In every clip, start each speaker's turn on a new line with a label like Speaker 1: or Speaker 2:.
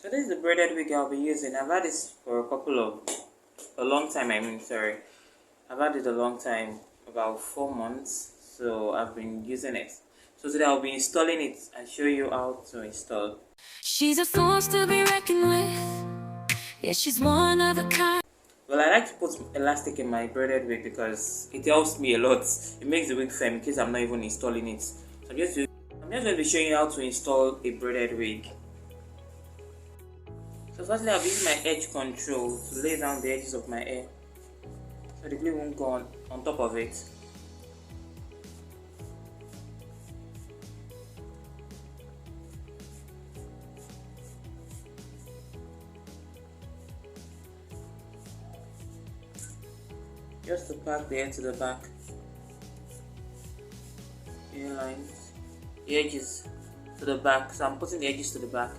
Speaker 1: So this is the braided wig I'll be using. I've had this for a long time. I've had it a long time, about 4 months. So I've been using it. So today I'll be installing it and show you how to install.
Speaker 2: She's a force to be reckoned with. Yeah, she's one of a kind.
Speaker 1: Well, I like to put elastic in my braided wig because it helps me a lot. It makes the wig firm in case I'm not even installing it. So I'm just going to be showing you how to install a braided wig. So firstly, I'll be using my edge control to lay down the edges of my hair so the glue won't go on top of it. Just to pack the hair to the back, hair lines, the edges to the back. So I'm putting the edges to the back.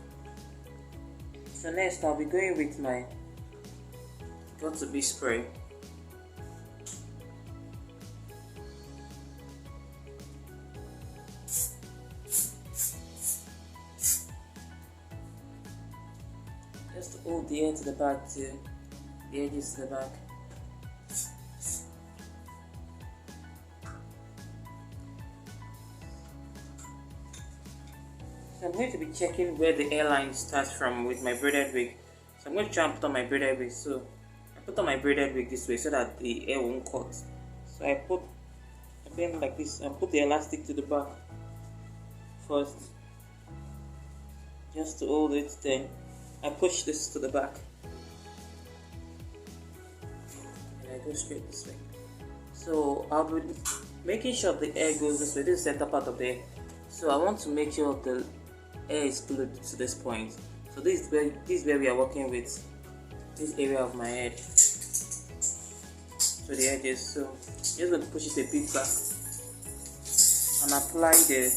Speaker 1: So next I'll be going with my got to be spray. Just to hold the hair to the back too, the edges to the back. So I'm going to be checking where the hairline starts from with my braided wig. So I'm going to try and put on my braided wig. So I put on my braided wig this way so that the hair won't cut. So I bend like this and put the elastic to the back first, just to hold it. Then I push this to the back and I go straight this way. So I'll be making sure the hair goes this way. This is the center part of the hair. So I want to make sure the hair is glued to this point. So this is where we are working with this area of my head. So the edges. So just going to push it a bit back and apply the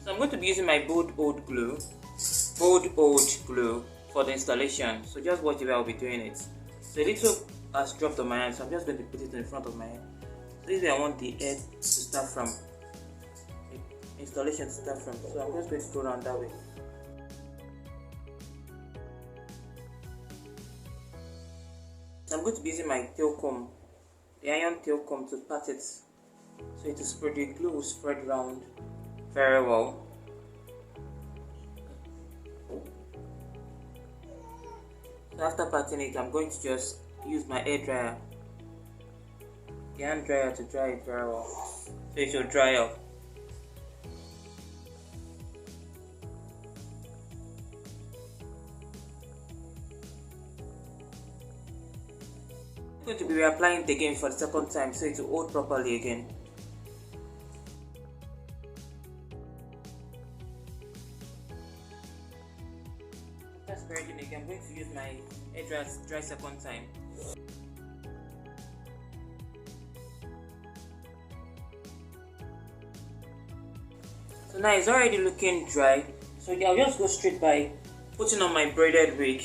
Speaker 1: So I'm going to be using my bold old glue for the installation. So just watch the way I'll be doing it. So a little has dropped on my hand, so I'm just going to put it in front of my head. So this is where I want the head to start from, the installation to start from. So I'm just going to go around that way. So I'm going to be using my tail comb, the iron tail comb, to pat it, so it will spread, the glue will spread around very well. So after patting it, I'm going to just use my hair dryer, the hand dryer, to dry it very well, so it should dry up. I'm going to be reapplying it again for the second time so it will hold properly again. That's very unique. I'm going to use my hair dryer to dry second time. So now it's already looking dry. So I'll just go straight by putting on my braided wig.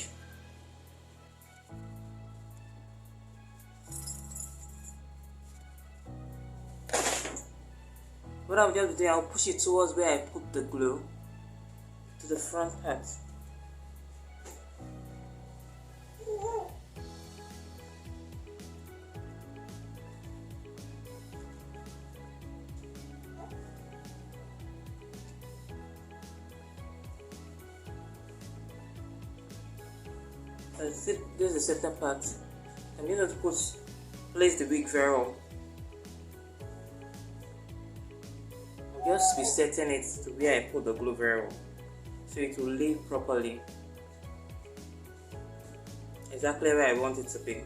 Speaker 1: What I'll just do, I'll push it towards where I put the glue, to the front part. This is the center part. I'm going to place the wig very well. I'll just be setting it to where I put the glue very well, so it will lay properly, exactly where I want it to be.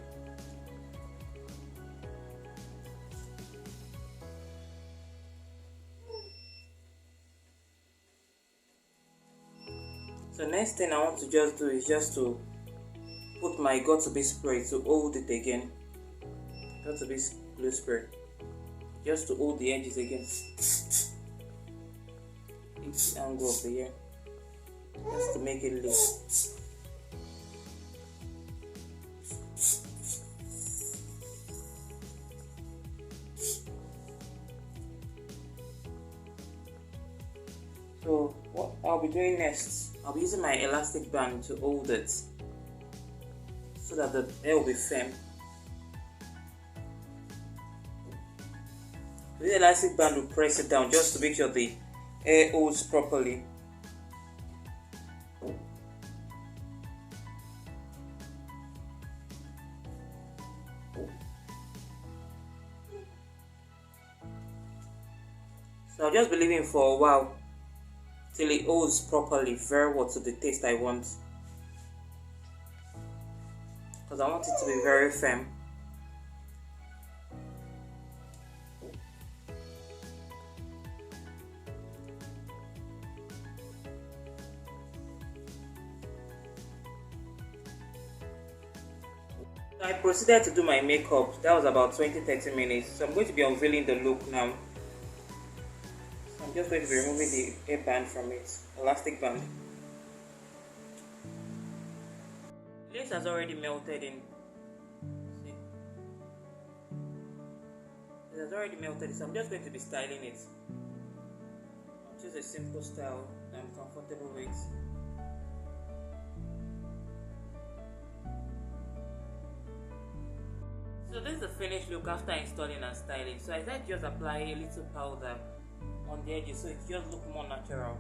Speaker 1: So next thing I want to just do is just to put my got-to-be spray to hold it again. Got-to-be glue spray, just to hold the edges again, each angle of the hair, just to make it lay. So what I'll be doing next, I'll be using my elastic band to hold it so that the hair will be firm. With the elastic band, will press it down just to make sure the hair holds properly. So I'll just be leaving for a while till it holds properly, very well to the taste I want, because I want it to be very firm. So I proceeded to do my makeup. That was about 20-30 minutes. So I'm going to be unveiling the look now. So I'm just going to be removing the hair band from it, elastic band. Lace has already melted in. See? It has already melted, so I'm just going to be styling it. I'll choose a simple style that I'm comfortable with. So this is the finished look after installing and styling. So I said just apply a little powder on the edges so it just look more natural.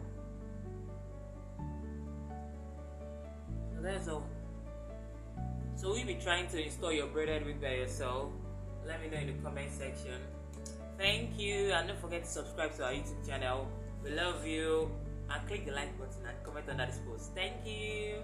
Speaker 1: So that's all. So we'll be trying to install your braided wig by yourself. Let me know in the comment section. Thank you, and don't forget to subscribe to our YouTube channel. We love you, and click the like button and comment under this post. Thank you.